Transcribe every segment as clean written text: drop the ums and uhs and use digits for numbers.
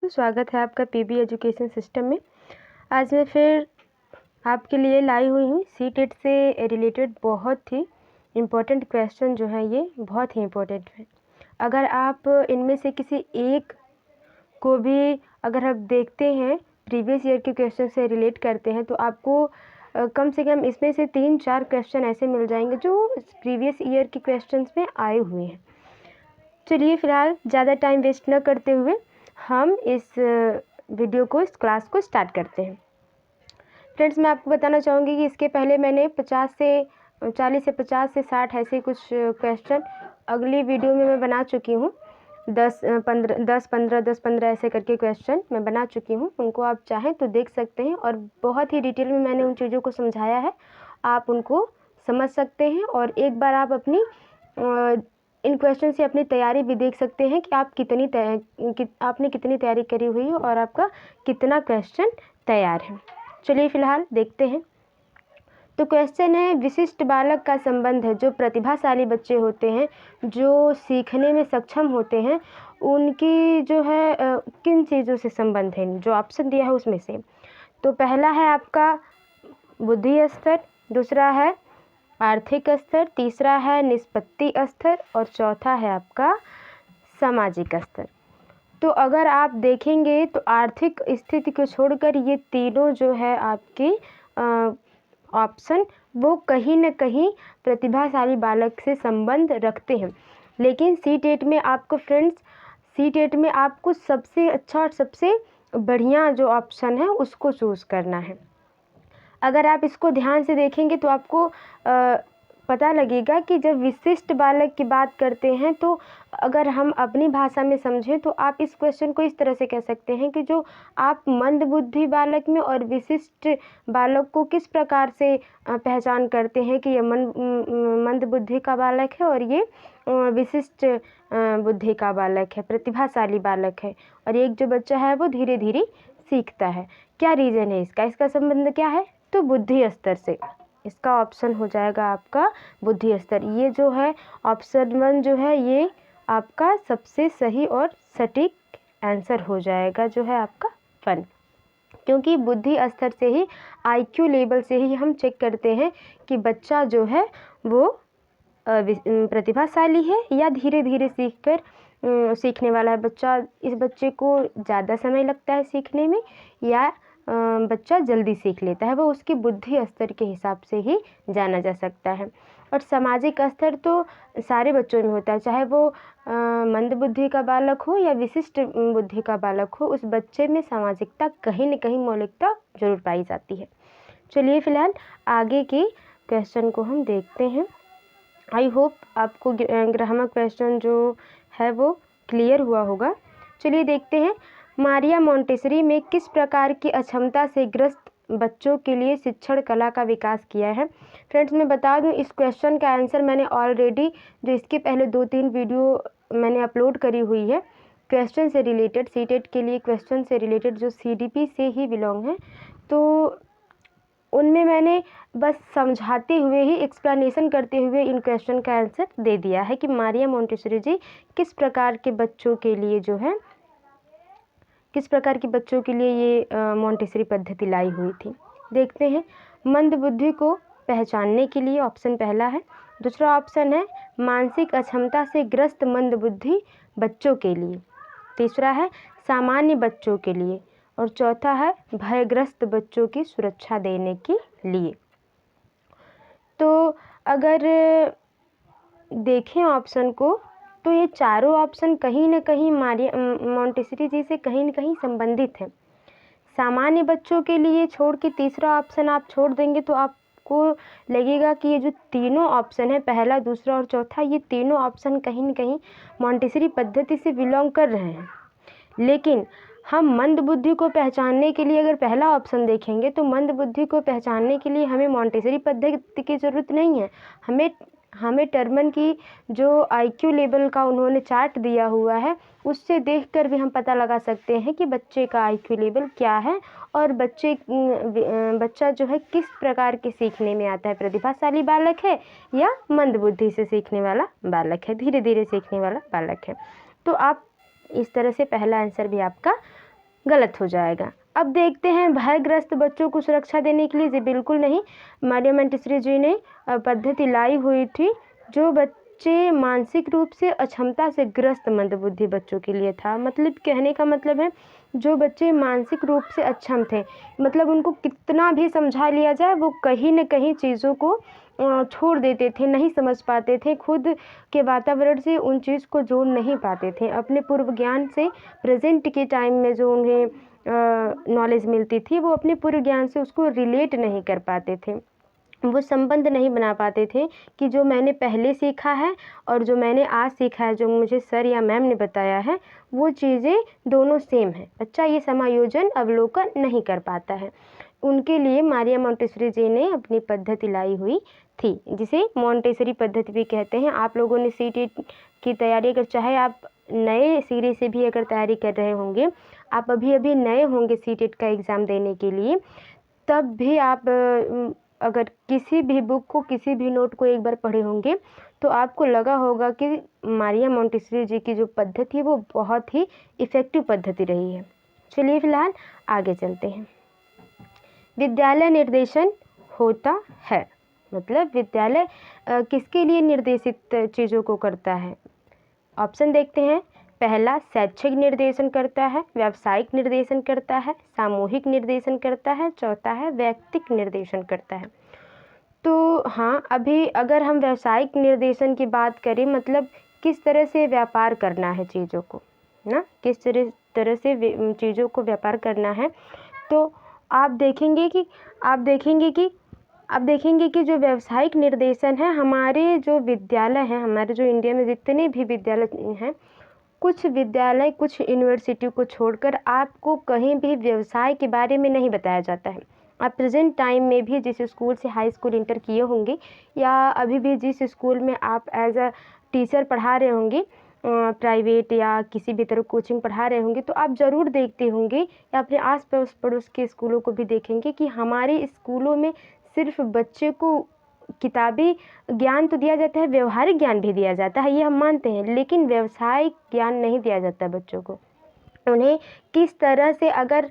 दोस्तों, स्वागत है आपका पीबी एजुकेशन सिस्टम में। आज मैं फिर आपके लिए लाई हुई हूँ सीटेट से रिलेटेड बहुत ही इम्पोर्टेंट क्वेश्चन जो है, ये बहुत ही इम्पोर्टेंट है। अगर आप इनमें से किसी एक को भी अगर आप देखते हैं, प्रीवियस ईयर के क्वेश्चन से रिलेट करते हैं, तो आपको कम से कम इसमें से 3-4 क्वेश्चन ऐसे मिल जाएंगे जो प्रीवियस ईयर के क्वेश्चंस में आए हुए हैं। चलिए फ़िलहाल ज़्यादा टाइम वेस्ट न करते हुए हम इस वीडियो को, इस क्लास को स्टार्ट करते हैं। फ्रेंड्स, मैं आपको बताना चाहूँगी कि इसके पहले मैंने 40 से 60 ऐसे कुछ क्वेश्चन अगली वीडियो में मैं बना चुकी हूँ। 10-15 ऐसे करके क्वेश्चन मैं बना चुकी हूँ। उनको आप चाहें तो देख सकते हैं और बहुत ही डिटेल में मैंने उन चीज़ों को समझाया है, आप उनको समझ सकते हैं। और एक बार आप अपनी इन क्वेश्चन से अपनी तैयारी भी देख सकते हैं कि आप आपने कितनी तैयारी करी हुई है और आपका कितना क्वेश्चन तैयार है। चलिए फ़िलहाल देखते हैं। तो क्वेश्चन है, विशिष्ट बालक का संबंध है जो प्रतिभाशाली बच्चे होते हैं, जो सीखने में सक्षम होते हैं, उनकी जो है किन चीज़ों से संबंध है। जो ऑप्शन दिया है उसमें से, तो पहला है आपका बुद्धि स्तर, दूसरा है आर्थिक स्तर, तीसरा है निष्पत्ति स्तर और चौथा है आपका सामाजिक स्तर। तो अगर आप देखेंगे तो आर्थिक स्थिति को छोड़कर ये तीनों जो है आपके ऑप्शन, वो कहीं न कहीं प्रतिभाशाली बालक से संबंध रखते हैं। लेकिन सीटेट में आपको फ्रेंड्स, सीटेट में आपको सबसे अच्छा और सबसे बढ़िया जो ऑप्शन है उसको चूज़ करना है। अगर आप इसको ध्यान से देखेंगे तो आपको पता लगेगा कि जब विशिष्ट बालक की बात करते हैं, तो अगर हम अपनी भाषा में समझें तो आप इस क्वेश्चन को इस तरह से कह सकते हैं कि जो आप मंदबुद्धि बालक में और विशिष्ट बालक को किस प्रकार से पहचान करते हैं कि ये मंदबुद्धि का बालक है और ये विशिष्ट बुद्धि का बालक है, प्रतिभाशाली बालक है, और एक जो बच्चा है वो धीरे धीरे सीखता है। क्या रीज़न है इसका संबंध क्या है? तो बुद्धि स्तर से। इसका ऑप्शन हो जाएगा आपका बुद्धि स्तर। ये जो है ऑप्शन 1 जो है, ये आपका सबसे सही और सटीक आंसर हो जाएगा, जो है आपका 1। क्योंकि बुद्धि स्तर से ही, IQ लेवल से ही हम चेक करते हैं कि बच्चा जो है वो प्रतिभाशाली है या धीरे धीरे सीखने वाला है बच्चा। इस बच्चे को ज़्यादा समय लगता है सीखने में या बच्चा जल्दी सीख लेता है, वो उसकी बुद्धि स्तर के हिसाब से ही जाना जा सकता है। और सामाजिक स्तर तो सारे बच्चों में होता है, चाहे वो मंदबुद्धि का बालक हो या विशिष्ट बुद्धि का बालक हो, उस बच्चे में सामाजिकता कहीं न कहीं मौलिकता जरूर पाई जाती है। चलिए फ़िलहाल आगे के क्वेश्चन को हम देखते हैं। आई होप आपको ग्रामर क्वेश्चन जो है वो क्लियर हुआ होगा। चलिए देखते हैं, मारिया मोंटेसरी में किस प्रकार की अक्षमता से ग्रस्त बच्चों के लिए शिक्षण कला का विकास किया है। फ्रेंड्स, मैं बता दूं, इस क्वेश्चन का आंसर मैंने ऑलरेडी जो इसके पहले 2-3 वीडियो मैंने अपलोड करी हुई है क्वेश्चन से रिलेटेड, सीटेट के लिए क्वेश्चन से रिलेटेड, जो CDP से ही बिलोंग है, तो उनमें मैंने बस समझाते हुए ही, एक्सप्लेनेशन करते हुए इन क्वेश्चन का आंसर दे दिया है कि मारिया मोंटेसरी जी किस प्रकार के बच्चों के लिए जो है, किस प्रकार के बच्चों के लिए ये मोंटेसरी पद्धति लाई हुई थी। देखते हैं, मंदबुद्धि को पहचानने के लिए ऑप्शन पहला है, दूसरा ऑप्शन है मानसिक अक्षमता से ग्रस्त मंदबुद्धि बच्चों के लिए, तीसरा है सामान्य बच्चों के लिए, और चौथा है भयग्रस्त बच्चों की सुरक्षा देने के लिए। तो अगर देखें ऑप्शन को, तो ये चारों ऑप्शन कहीं न कहीं मारिया मोंटेसरी जी से कहीं न कहीं संबंधित है। सामान्य बच्चों के लिए छोड़ के तीसरा ऑप्शन आप छोड़ देंगे तो आपको लगेगा कि ये जो तीनों ऑप्शन है, पहला, दूसरा और चौथा, ये तीनों ऑप्शन कहीं न कहीं मोंटेसरी पद्धति से बिलोंग कर रहे हैं। लेकिन हम मंदबुद्धि को पहचानने के लिए अगर पहला ऑप्शन देखेंगे, तो मंदबुद्धि को पहचानने के लिए हमें मोंटेसरी पद्धति की ज़रूरत नहीं है। हमें टर्मन की जो IQ लेवल का उन्होंने चार्ट दिया हुआ है, उससे देखकर भी हम पता लगा सकते हैं कि बच्चे का IQ लेवल क्या है और बच्चा जो है किस प्रकार के सीखने में आता है, प्रतिभाशाली बालक है या मंदबुद्धि से सीखने वाला बालक है, धीरे धीरे सीखने वाला बालक है। तो आप इस तरह से पहला आंसर भी आपका गलत हो जाएगा। अब देखते हैं भयग्रस्त बच्चों को सुरक्षा देने के लिए। जी बिल्कुल नहीं, मारिया मोंटेसरी जी ने पद्धति लाई हुई थी जो बच्चे मानसिक रूप से अक्षमता से ग्रस्त मंदबुद्धि बच्चों के लिए था। मतलब कहने का मतलब है जो बच्चे मानसिक रूप से अक्षम थे, मतलब उनको कितना भी समझा लिया जाए वो कहीं न कहीं चीज़ों को छोड़ देते थे, नहीं समझ पाते थे, खुद के वातावरण से उन चीज़ को जोड़ नहीं पाते थे। अपने पूर्व ज्ञान से प्रेज़ेंट के टाइम में जो उन्हें नॉलेज मिलती थी वो अपने पूर्व ज्ञान से उसको रिलेट नहीं कर पाते थे। वो संबंध नहीं बना पाते थे कि जो मैंने पहले सीखा है और जो मैंने आज सीखा है, जो मुझे सर या मैम ने बताया है, वो चीज़ें दोनों सेम हैं। बच्चा ये समायोजन अवलोकन नहीं कर पाता है। उनके लिए मारिया मोंटेसरी जी ने अपनी पद्धति लाई हुई थी, जिसे मोंटेसरी पद्धति भी कहते हैं। आप लोगों ने सीटेट की तैयारी अगर चाहे आप नए सिरे से भी अगर तैयारी कर रहे होंगे, आप अभी नए होंगे सीटेट का एग्ज़ाम देने के लिए, तब भी आप अगर किसी भी बुक को, किसी भी नोट को एक बार पढ़े होंगे तो आपको लगा होगा कि मारिया मोंटेसरी जी की जो पद्धति है वो बहुत ही इफ़ेक्टिव पद्धति रही है। चलिए फ़िलहाल आगे चलते हैं। विद्यालय निर्देशन होता है, मतलब विद्यालय किसके लिए निर्देशित चीज़ों को करता है? ऑप्शन देखते हैं। पहला शैक्षिक निर्देशन करता है, व्यावसायिक निर्देशन करता है, सामूहिक निर्देशन करता है, चौथा है व्यक्तिक निर्देशन करता है। तो हाँ, अभी अगर हम व्यावसायिक निर्देशन की बात करें, मतलब किस तरह से व्यापार करना है चीज़ों को, ना किस तरह से चीज़ों को व्यापार करना है, तो आप देखेंगे कि जो व्यावसायिक निर्देशन है, हमारे जो विद्यालय हैं, हमारे जो इंडिया में जितने भी विद्यालय हैं, कुछ विद्यालय, कुछ यूनिवर्सिटी को छोड़कर आपको कहीं भी व्यवसाय के बारे में नहीं बताया जाता है। आप प्रेजेंट टाइम में भी जिस स्कूल से हाई स्कूल इंटर किए होंगे या अभी भी जिस स्कूल में आप एज अ टीचर पढ़ा रहे होंगे, प्राइवेट या किसी भी तरह कोचिंग पढ़ा रहे होंगे, तो आप ज़रूर देखते होंगे या अपने आस पड़ोस के स्कूलों को भी देखेंगे कि हमारे स्कूलों में सिर्फ बच्चे को किताबी ज्ञान तो दिया जाता है, व्यवहारिक ज्ञान भी दिया जाता है, ये हम मानते हैं, लेकिन व्यावसायिक ज्ञान नहीं दिया जाता बच्चों को। उन्हें किस तरह से, अगर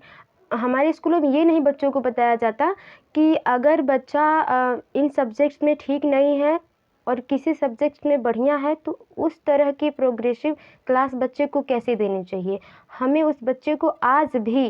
हमारे स्कूलों में ये नहीं बच्चों को बताया जाता कि अगर बच्चा इन सब्जेक्ट्स में ठीक नहीं है और किसी सब्जेक्ट में बढ़िया है तो उस तरह की प्रोग्रेसिव क्लास बच्चे को कैसे देनी चाहिए। हमें उस बच्चे को आज भी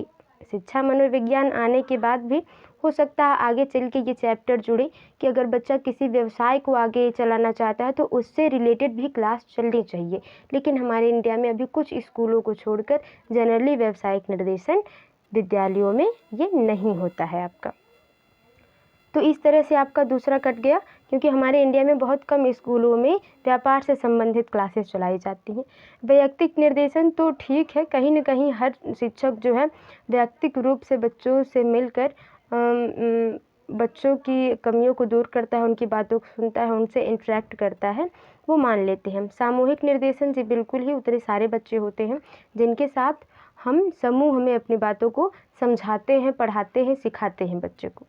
शिक्षा मनोविज्ञान आने के बाद भी हो सकता है आगे चल के ये चैप्टर जुड़े कि अगर बच्चा किसी व्यवसाय को आगे चलाना चाहता है तो उससे रिलेटेड भी क्लास चलनी चाहिए। लेकिन हमारे इंडिया में अभी कुछ स्कूलों को छोड़कर जनरली व्यावसायिक निर्देशन विद्यालयों में ये नहीं होता है आपका। तो इस तरह से आपका दूसरा कट गया, क्योंकि हमारे इंडिया में बहुत कम स्कूलों में व्यापार से संबंधित क्लासेस चलाई जाती हैं। वैयक्तिक निर्देशन तो ठीक है, कहीं न कहीं हर शिक्षक जो है वैयक्तिक रूप से बच्चों से मिलकर बच्चों की कमियों को दूर करता है, उनकी बातों को सुनता है, उनसे इंटरेक्ट करता है, वो मान लेते हैं। सामूहिक निर्देशन जी बिल्कुल ही उतने सारे बच्चे होते हैं जिनके साथ हम समूह में अपनी बातों को समझाते हैं, पढ़ाते हैं, सिखाते हैं बच्चे को।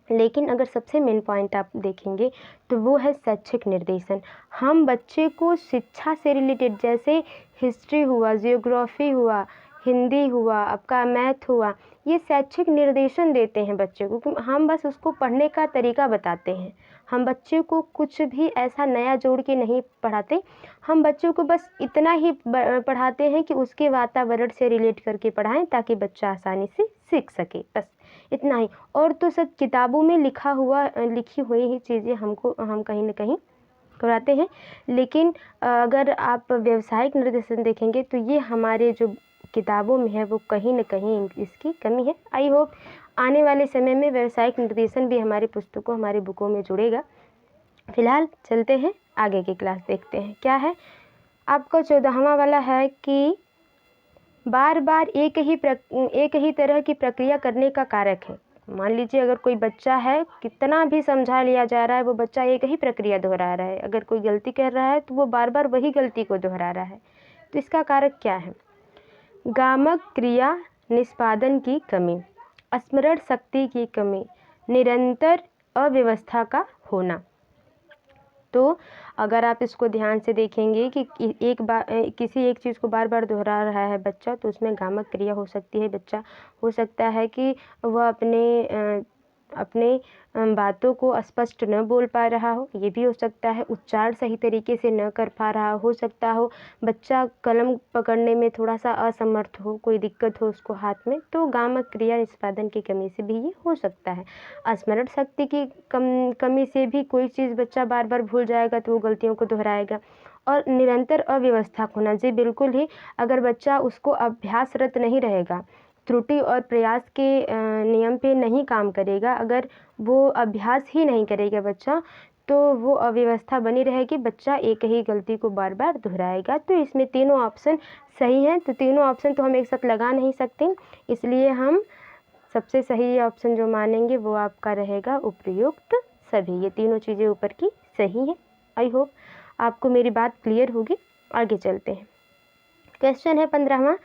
लेकिन अगर सबसे मेन पॉइंट आप देखेंगे तो वो है शैक्षिक निर्देशन। हम बच्चे को शिक्षा से रिलेटेड, जैसे हिस्ट्री हुआ, जियोग्राफी हुआ, हिंदी हुआ, आपका मैथ हुआ, ये शैक्षिक निर्देशन देते हैं बच्चे को। हम बस उसको पढ़ने का तरीका बताते हैं, हम बच्चे को कुछ भी ऐसा नया जोड़ के नहीं पढ़ाते। हम बच्चों को बस इतना ही पढ़ाते हैं कि उसके वातावरण से रिलेट करके पढ़ाएं ताकि बच्चा आसानी से सीख सके, बस इतना ही। और तो सब किताबों में लिखी हुई ही चीज़ें हम कहीं न कहीं कराते हैं। लेकिन अगर आप व्यावसायिक निर्देशन देखेंगे तो ये हमारे जो किताबों में है वो कहीं न कहीं इसकी कमी है। आई होप आने वाले समय में व्यावसायिक निर्देशन भी हमारी पुस्तकों, हमारी बुकों में जुड़ेगा। फ़िलहाल चलते हैं आगे की क्लास, देखते हैं क्या है। आपका 14वां वाला है कि बार बार एक ही तरह की प्रक्रिया करने का कारक है। मान लीजिए अगर कोई बच्चा है, कितना भी समझा लिया जा रहा है, वो बच्चा एक ही प्रक्रिया दोहरा रहा है। अगर कोई गलती कर रहा है तो वो बार बार वही गलती को दोहरा रहा है, तो इसका कारक क्या है? गामक क्रिया निष्पादन की कमी, स्मरण शक्ति की कमी, निरंतर अव्यवस्था का होना। तो अगर आप इसको ध्यान से देखेंगे कि एक बार किसी एक चीज़ को बार बार दोहरा रहा है बच्चा, तो उसमें गामक क्रिया हो सकती है। बच्चा हो सकता है कि वह अपने बातों को स्पष्ट न बोल पा रहा हो, ये भी हो सकता है। उच्चारण सही तरीके से न कर पा रहा हो सकता हो। बच्चा कलम पकड़ने में थोड़ा सा असमर्थ हो, कोई दिक्कत हो उसको हाथ में, तो गामक क्रिया निष्पादन की कमी से भी ये हो सकता है। स्मरण शक्ति की कमी से भी कोई चीज़ बच्चा बार बार भूल जाएगा तो वो गलतियों को दोहराएगा। और निरंतर अव्यवस्था होना, जी बिल्कुल ही, अगर बच्चा उसको अभ्यासरत नहीं रहेगा, त्रुटि और प्रयास के नियम पे नहीं काम करेगा, अगर वो अभ्यास ही नहीं करेगा बच्चा, तो वो अव्यवस्था बनी रहेगी। बच्चा एक ही गलती को बार बार दोहराएगा। तो इसमें तीनों ऑप्शन सही हैं। तो तीनों ऑप्शन तो हम एक साथ लगा नहीं सकते, इसलिए हम सबसे सही ऑप्शन जो मानेंगे वो आपका रहेगा उपयुक्त सभी। ये तीनों चीज़ें ऊपर की सही हैं। आई होप आपको मेरी बात क्लियर होगी। आगे चलते हैं। क्वेश्चन है 15वां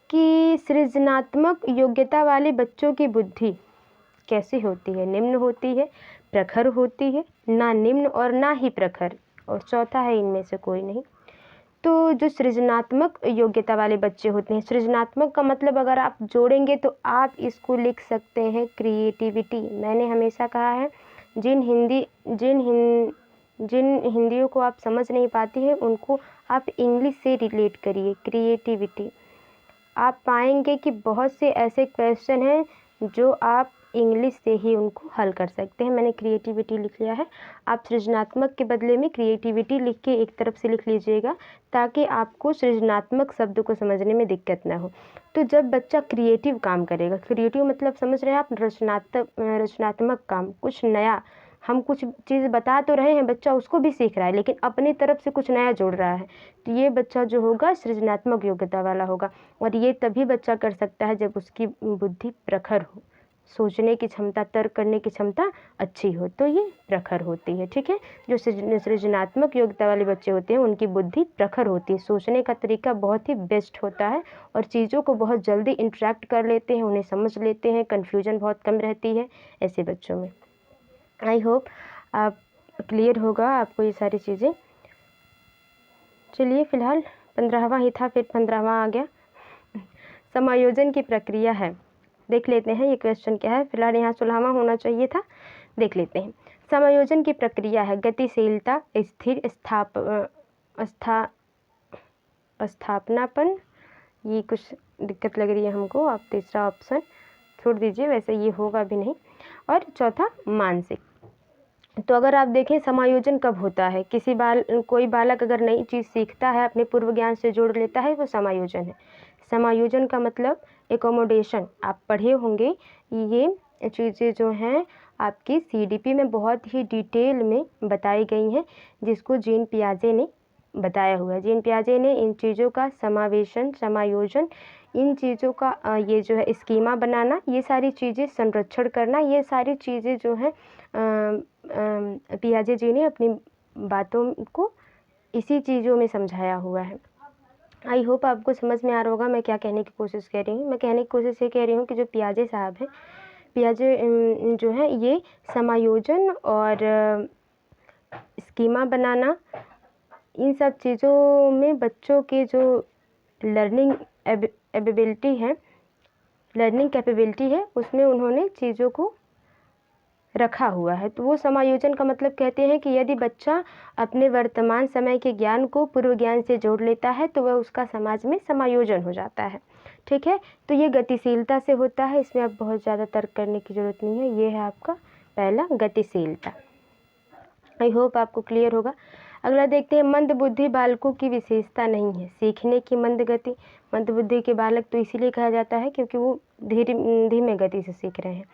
कि सृजनात्मक योग्यता वाले बच्चों की बुद्धि कैसी होती है? निम्न होती है, प्रखर होती है, ना निम्न और ना ही प्रखर, और चौथा है इनमें से कोई नहीं। तो जो सृजनात्मक योग्यता वाले बच्चे होते हैं, सृजनात्मक का मतलब अगर आप जोड़ेंगे तो आप इसको लिख सकते हैं क्रिएटिविटी। मैंने हमेशा कहा है जिन हिंदियों को आप समझ नहीं पाती हैं उनको आप इंग्लिश से रिलेट करिए, क्रिएटिविटी। आप पाएंगे कि बहुत से ऐसे क्वेश्चन हैं जो आप इंग्लिश से ही उनको हल कर सकते हैं। मैंने क्रिएटिविटी लिख लिया है, आप सृजनात्मक के बदले में क्रिएटिविटी लिख के एक तरफ से लिख लीजिएगा, ताकि आपको सृजनात्मक शब्द को समझने में दिक्कत ना हो। तो जब बच्चा क्रिएटिव काम करेगा, क्रिएटिव मतलब समझ रहे हैं आप, रचनात्मक काम, कुछ नया, हम कुछ चीज़ बता तो रहे हैं, बच्चा उसको भी सीख रहा है लेकिन अपनी तरफ से कुछ नया जोड़ रहा है, तो ये बच्चा जो होगा सृजनात्मक योग्यता वाला होगा। और ये तभी बच्चा कर सकता है जब उसकी बुद्धि प्रखर हो, सोचने की क्षमता, तर्क करने की क्षमता अच्छी हो, तो ये प्रखर होती है। ठीक है, जो सृजनात्मक योग्यता वाले बच्चे होते हैं उनकी बुद्धि प्रखर होती है, सोचने का तरीका बहुत ही बेस्ट होता है और चीज़ों को बहुत जल्दी इंटरेक्ट कर लेते हैं, उन्हें समझ लेते हैं, कन्फ्यूजन बहुत कम रहती है ऐसे बच्चों में। आई होप आप क्लियर होगा आपको ये सारी चीज़ें। चलिए फिलहाल 15वां ही था, फिर 15वां आ गया। समायोजन की प्रक्रिया है, देख लेते हैं ये क्वेश्चन क्या है। फिलहाल यहाँ 16वां होना चाहिए था, देख लेते हैं। समायोजन की प्रक्रिया है गतिशीलता, स्थिर स्थापनापन, ये कुछ दिक्कत लग रही है हमको, आप तीसरा ऑप्शन छोड़ दीजिए, वैसे ये होगा भी नहीं। और चौथा मानसिक। तो अगर आप देखें समायोजन कब होता है, कोई बालक अगर नई चीज़ सीखता है, अपने पूर्व ज्ञान से जोड़ लेता है, वो समायोजन है। समायोजन का मतलब एकोमोडेशन, आप पढ़े होंगे, ये चीज़ें जो हैं आपकी CDP में बहुत ही डिटेल में बताई गई हैं, जिसको जीन पियाजे ने बताया हुआ है। जीन पियाजे ने इन चीज़ों का समावेशन, समायोजन, इन चीज़ों का ये जो है स्कीमा बनाना, ये सारी चीज़ें संरक्षण करना, ये सारी चीज़ें जो हैं पियाजे जी ने अपनी बातों को इसी चीज़ों में समझाया हुआ है। आई होप आपको समझ में आ रहा होगा मैं क्या कहने की कोशिश कर रही हूँ। मैं कहने की कोशिश ये कह रही हूँ कि जो पियाजे साहब हैं, पियाजे जो हैं ये समायोजन और स्कीमा बनाना, इन सब चीज़ों में बच्चों के जो लर्निंग कैपेबिलिटी है उसमें उन्होंने चीज़ों को रखा हुआ है। तो वो समायोजन का मतलब कहते हैं कि यदि बच्चा अपने वर्तमान समय के ज्ञान को पूर्व ज्ञान से जोड़ लेता है तो वह उसका समाज में समायोजन हो जाता है। ठीक है, तो ये गतिशीलता से होता है, इसमें अब बहुत ज़्यादा तर्क करने की ज़रूरत नहीं है। ये है आपका पहला, गतिशीलता। आई होप आपको क्लियर होगा। अगला देखते हैं, मंद बुद्धि बालकों की विशेषता नहीं है, सीखने की मंद गति। मंद बुद्धि के बालक तो इसीलिए कहा जाता है क्योंकि वो धीमे गति से सीख रहे हैं।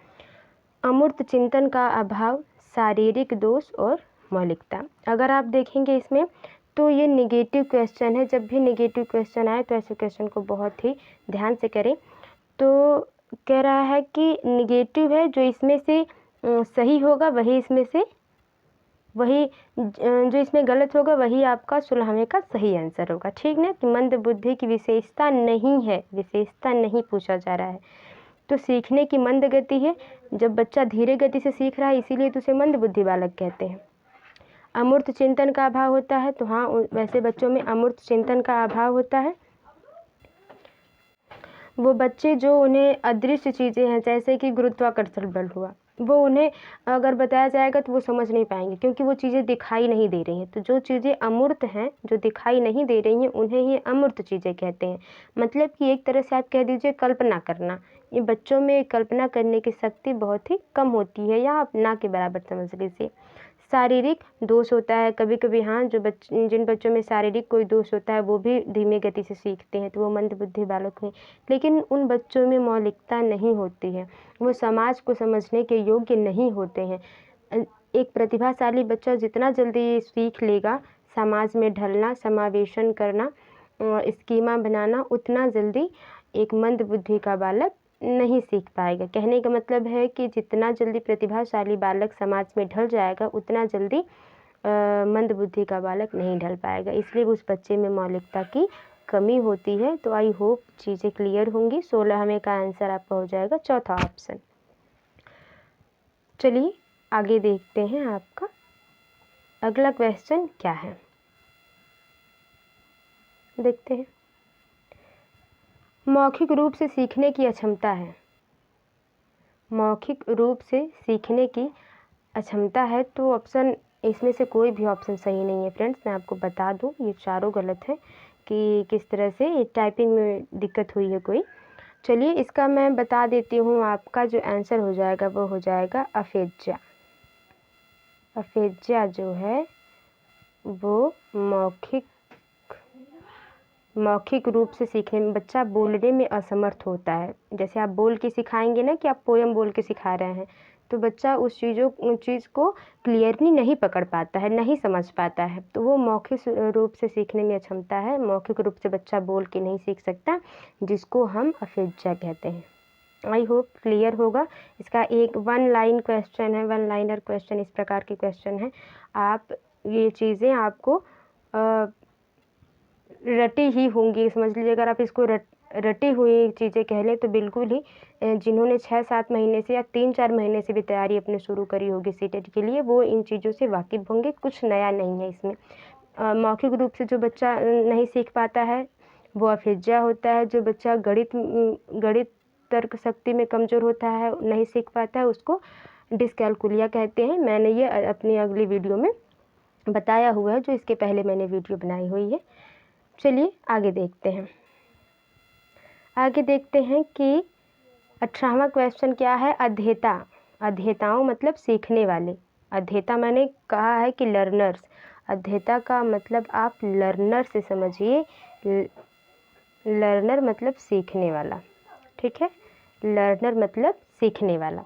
अमूर्त चिंतन का अभाव, शारीरिक दोष और मौलिकता। अगर आप देखेंगे इसमें तो ये निगेटिव क्वेश्चन है। जब भी निगेटिव क्वेश्चन आए तो ऐसे क्वेश्चन को बहुत ही ध्यान से करें। तो कह रहा है कि निगेटिव है, जो इसमें से सही होगा वही इसमें से जो इसमें गलत होगा वही आपका 16वें का सही आंसर होगा। ठीक ना, कि मंद बुद्धि की विशेषता नहीं है, विशेषता नहीं पूछा जा रहा है। तो सीखने की मंद गति है, जब बच्चा धीरे गति से सीख रहा है इसीलिए तो उसे मंद बुद्धि बालक कहते हैं। अमूर्त चिंतन का अभाव होता है, तो हाँ वैसे बच्चों में अमूर्त चिंतन का अभाव होता है। वो बच्चे जो उन्हें अदृश्य चीज़ें हैं जैसे कि गुरुत्वाकर्षण बल हुआ, वो उन्हें अगर बताया जाएगा तो वो समझ नहीं पाएंगे, क्योंकि वो चीज़ें दिखाई नहीं दे रही हैं। तो जो चीज़ें अमूर्त हैं, जो दिखाई नहीं दे रही हैं, उन्हें ही अमूर्त चीज़ें कहते हैं। मतलब कि एक तरह से आप कह दीजिए कल्पना करना। ये बच्चों में कल्पना करने की शक्ति बहुत ही कम होती है, या आप ना के बराबर समझ लीजिए। शारीरिक दोष होता है कभी कभी, हाँ जिन बच्चों में शारीरिक कोई दोष होता है वो भी धीमी गति से सीखते हैं, तो वो मंदबुद्धि बालक हैं। लेकिन उन बच्चों में मौलिकता नहीं होती है, वो समाज को समझने के योग्य नहीं होते हैं। एक प्रतिभाशाली बच्चा जितना जल्दी सीख लेगा समाज में ढलना, समावेशन करना, स्कीमा बनाना, उतना जल्दी एक मंदबुद्धि का बालक नहीं सीख पाएगा। कहने का मतलब है कि जितना जल्दी प्रतिभाशाली बालक समाज में ढल जाएगा, उतना जल्दी मंदबुद्धि का बालक नहीं ढल पाएगा। इसलिए उस बच्चे में मौलिकता की कमी होती है। तो आई होप चीज़ें क्लियर होंगी। 16वें का आंसर आपका हो जाएगा चौथा ऑप्शन। चलिए आगे देखते हैं आपका अगला क्वेश्चन क्या है, देखते हैं। मौखिक रूप से सीखने की अक्षमता है, मौखिक रूप से सीखने की अक्षमता है, तो ऑप्शन इसमें से कोई भी ऑप्शन सही नहीं है फ्रेंड्स। मैं आपको बता दूं, ये चारों गलत है कि किस तरह से टाइपिंग में दिक्कत हुई है कोई। चलिए इसका मैं बता देती हूँ। आपका जो आंसर हो जाएगा वो हो जाएगा अफेज्या। अफेज्या जो है वो मौखिक रूप से सीखने में, बच्चा बोलने में असमर्थ होता है। जैसे आप बोल के सिखाएंगे ना कि आप पोयम बोल के सिखा रहे हैं, तो बच्चा उस चीज़ को क्लियरली नहीं पकड़ पाता है, नहीं समझ पाता है। तो वो मौखिक रूप से सीखने में अक्षमता है। मौखिक रूप से बच्चा बोल के नहीं सीख सकता, जिसको हम अफेज्या कहते हैं। आई होप क्लियर होगा। इसका एक 1 लाइन क्वेश्चन है, 1 लाइनर क्वेश्चन, इस प्रकार के क्वेश्चन है। आप ये चीज़ें आपको रटी ही होंगी, समझ लीजिए। अगर आप इसको रटी हुई चीज़ें कह लें तो बिल्कुल ही, जिन्होंने 6-7 महीने से या 3-4 महीने से भी तैयारी अपनी शुरू करी होगी सीटेट के लिए, वो इन चीज़ों से वाकिफ़ होंगे। कुछ नया नहीं है इसमें। मौखिक रूप से जो बच्चा नहीं सीख पाता है वो अफेज्या होता है। जो बच्चा गणित तर्क शक्ति में कमज़ोर होता है, नहीं सीख पाता है, उसको डिस्कैलकुलिया कहते हैं। मैंने ये अपनी अगली वीडियो में बताया हुआ है, जो इसके पहले मैंने वीडियो बनाई हुई है। चलिए आगे देखते हैं। आगे देखते हैं कि 18वां क्वेश्चन क्या है। अध्येता। अध्येताओं मतलब सीखने वाले। अध्येता मैंने कहा है कि लर्नर्स। अध्येता का मतलब आप लर्नर से समझिए। लर्नर मतलब सीखने वाला, ठीक है। लर्नर मतलब सीखने वाला।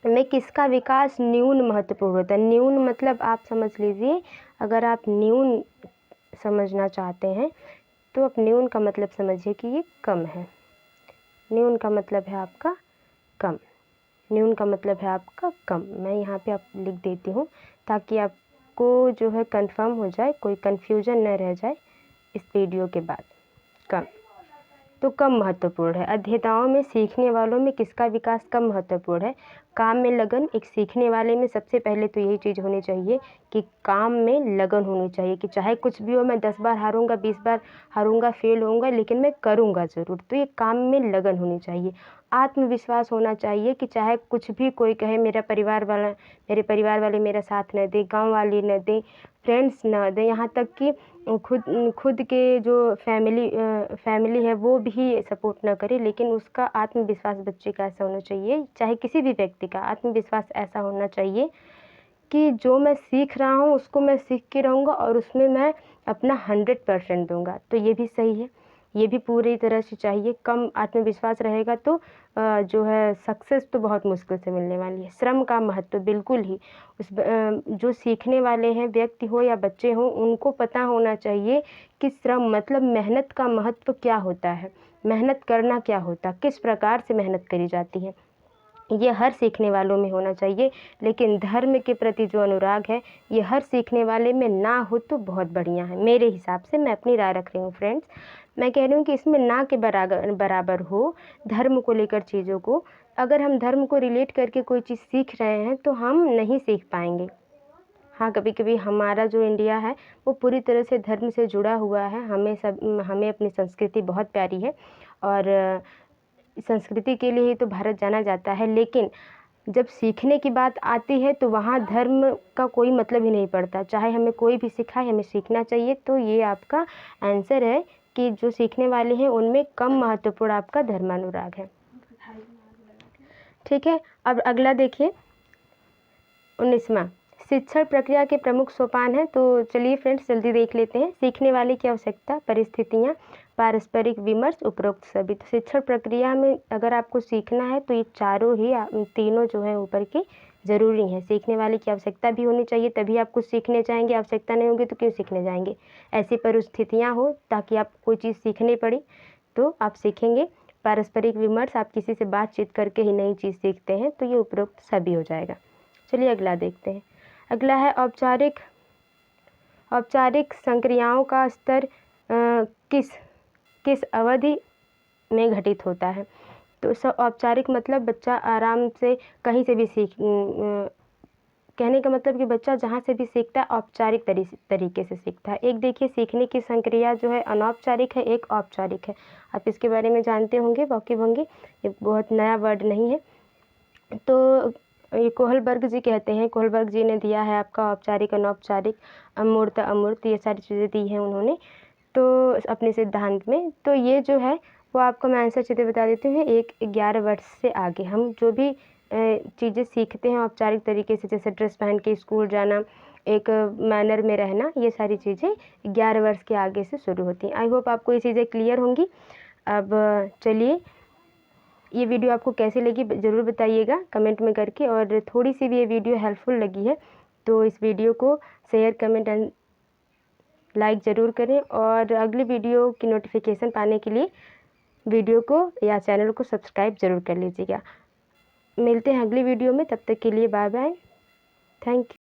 में किसका विकास न्यून महत्वपूर्ण होता है। न्यून मतलब आप समझ लीजिए, अगर आप न्यून समझना चाहते हैं तो आप न्यून का मतलब समझिए कि ये कम है। न्यून का मतलब है आपका कम। न्यून का मतलब है आपका कम। मैं यहाँ पे आप लिख देती हूँ ताकि आपको जो है कंफर्म हो जाए, कोई कन्फ्यूजन न रह जाए इस वीडियो के बाद। कम तो कम महत्वपूर्ण है। अध्येताओं में सीखने वालों में किसका विकास कम महत्वपूर्ण है। काम में लगन। एक सीखने वाले में सबसे पहले तो यही चीज़ होनी चाहिए कि काम में लगन होनी चाहिए, कि चाहे कुछ भी हो, मैं 10 बार हारूंगा, 20 बार हारूंगा, फेल होऊंगा, लेकिन मैं करूंगा ज़रूर। तो ये काम में लगन होनी चाहिए। आत्मविश्वास होना चाहिए कि चाहे कुछ भी कोई कहे, मेरे परिवार वाले मेरा साथ न दें, गाँव वाले न दें, फ्रेंड्स न दें, यहाँ तक कि खुद के जो फैमिली है वो भी सपोर्ट ना करे, लेकिन उसका आत्मविश्वास बच्चे का ऐसा होना चाहिए, चाहे किसी भी व्यक्ति का आत्मविश्वास ऐसा होना चाहिए कि जो मैं सीख रहा हूँ उसको मैं सीख के रहूँगा और उसमें मैं अपना 100% दूँगा। तो ये भी सही है, ये भी पूरी तरह से चाहिए। कम आत्मविश्वास रहेगा तो जो है सक्सेस तो बहुत मुश्किल से मिलने वाली है। श्रम का महत्व बिल्कुल ही जो सीखने वाले हैं, व्यक्ति हो या बच्चे हो, उनको पता होना चाहिए कि श्रम मतलब मेहनत का महत्व क्या होता है, मेहनत करना क्या होता है, किस प्रकार से मेहनत करी जाती है, ये हर सीखने वालों में होना चाहिए। लेकिन धर्म के प्रति जो अनुराग है ये हर सीखने वाले में ना हो तो बहुत बढ़िया है। मेरे हिसाब से, मैं अपनी राय रख रही हूँ फ्रेंड्स, मैं कह रही हूँ कि इसमें ना के बराबर हो धर्म को लेकर चीज़ों को। अगर हम धर्म को रिलेट करके कोई चीज़ सीख रहे हैं तो हम नहीं सीख पाएंगे। हाँ, कभी कभी हमारा जो इंडिया है वो पूरी तरह से धर्म से जुड़ा हुआ है। हमें अपनी संस्कृति बहुत प्यारी है और संस्कृति के लिए ही तो भारत जाना जाता है। लेकिन जब सीखने की बात आती है तो वहाँ धर्म का कोई मतलब ही नहीं पड़ता। चाहे हमें कोई भी सिखाए, हमें सीखना चाहिए। तो ये आपका आंसर है कि जो सीखने वाले हैं उनमें कम महत्वपूर्ण आपका धर्मानुराग है। ठीक है, अब अगला देखिए 19वां, शिक्षण प्रक्रिया के प्रमुख सोपान है। तो चलिए फ्रेंड्स जल्दी देख लेते हैं। सीखने वाले की आवश्यकता, परिस्थितियाँ, पारस्परिक विमर्श, उपरोक्त सभी। तो शिक्षण प्रक्रिया में अगर आपको सीखना है तो ये चारों ही तीनों जो है ऊपर के ज़रूरी हैं। सीखने वाले की आवश्यकता भी होनी चाहिए तभी आप कुछ सीखने जाएंगे, आवश्यकता नहीं होगी तो क्यों सीखने जाएंगे। ऐसी परिस्थितियाँ हो ताकि आप कोई चीज़ सीखनी पड़ी तो आप सीखेंगे। पारस्परिक विमर्श, आप किसी से बातचीत करके ही नई चीज़ सीखते हैं, तो ये उपरोक्त सभी हो जाएगा। चलिए अगला देखते हैं। अगला है औपचारिक संक्रियाओं का स्तर किस अवधि में घटित होता है। तो औपचारिक मतलब बच्चा आराम से कहीं से भी कहने का मतलब कि बच्चा जहाँ से भी सीखता है औपचारिक तरीके से सीखता है। एक देखिए सीखने की संक्रिया जो है अनौपचारिक है, एक औपचारिक है। आप इसके बारे में जानते होंगे, वाकिफ होंगे, ये बहुत नया वर्ड नहीं है। तो ये कोहलबर्ग जी कहते हैं, कोहलबर्ग जी ने दिया है आपका औपचारिक, अनौपचारिक, अमूर्त, अमूर्त, ये सारी चीज़ें दी हैं उन्होंने तो अपने सिद्धांत में। तो ये जो है वो आपको मैं आंसर सीधे बता देती हूँ। 11 वर्ष से आगे हम जो भी चीज़ें सीखते हैं औपचारिक तरीके से, जैसे ड्रेस पहन के स्कूल जाना, एक मैनर में रहना, ये सारी चीज़ें 11 वर्ष के आगे से शुरू होती हैं। आई होप आपको ये चीज़ें क्लियर होंगी। अब चलिए, ये वीडियो आपको कैसी लगी ज़रूर बताइएगा कमेंट में करके, और थोड़ी सी भी ये वीडियो हेल्पफुल लगी है तो इस वीडियो को शेयर, कमेंट एंड लाइक ज़रूर करें। और अगली वीडियो की नोटिफिकेशन पाने के लिए वीडियो को या चैनल को सब्सक्राइब ज़रूर कर लीजिएगा। मिलते हैं अगली वीडियो में, तब तक के लिए बाय बाय, थैंक यू।